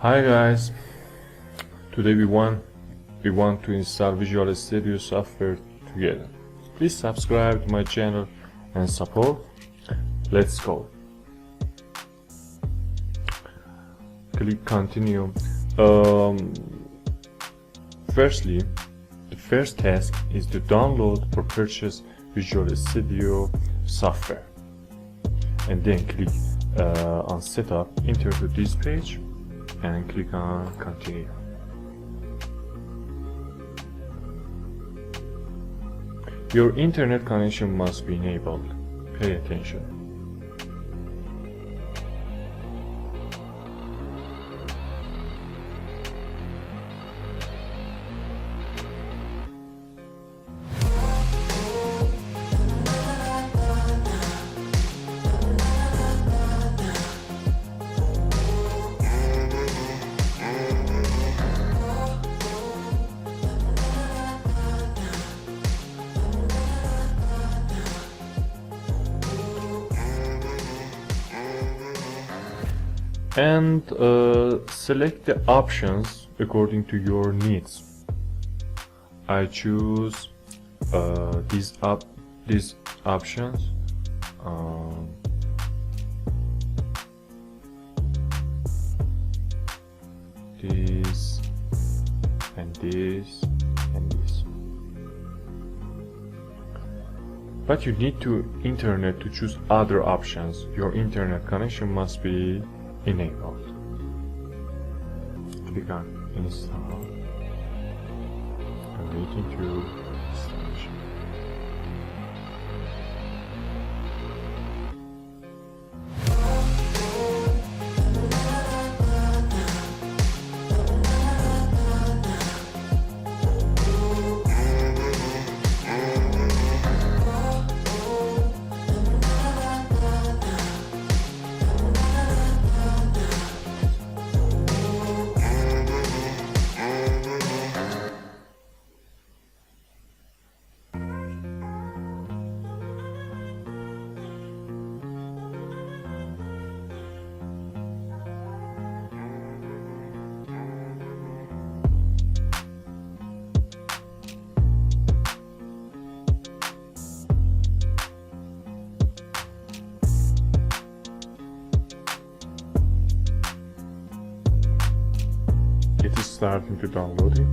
Hi guys, today we want to install Visual Studio software together. Please subscribe to my channel and support. Let's go. Click continue. Firstly, the first task is to download or purchase Visual Studio software, and then click on setup, enter to this page and click on continue. Your internet connection must be enabled. Pay attention. And select the options according to your needs. I choose these options. This and this and this. But you need to internet to choose other options. Your internet connection must be enabled. Click on install. I'm waiting to installation. It is starting to downloading.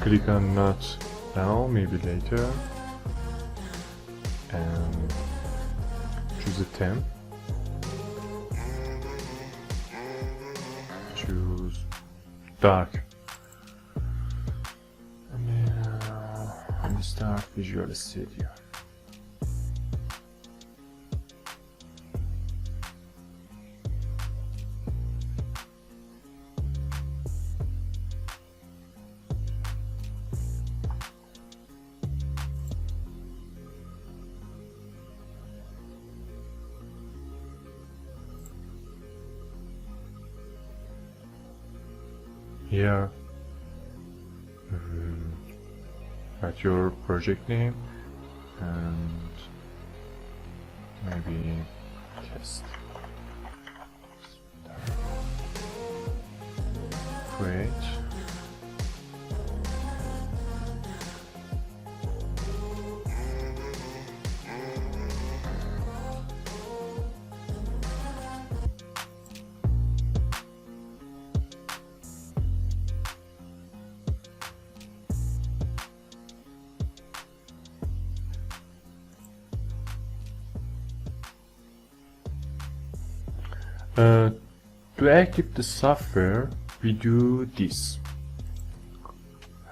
click on not now, maybe later, and choose a theme. Choose dark, and start Visual Studio. Here, write your project name and maybe test. Create. To activate the software, we do this.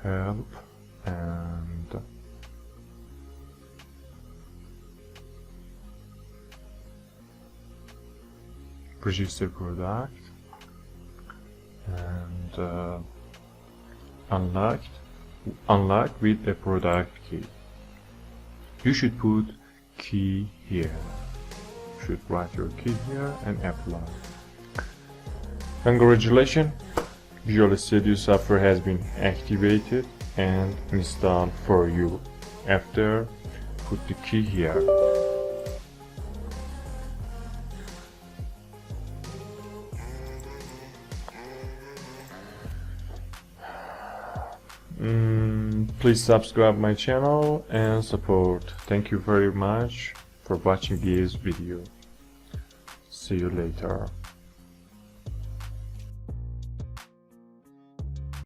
Help and register product and unlock with a product key. You should put key here. You should write your key here and apply. Congratulations, Visual Studio software has been activated and installed for you. After, put the key here. Please subscribe my channel and support. Thank you very much for watching this video. See you later.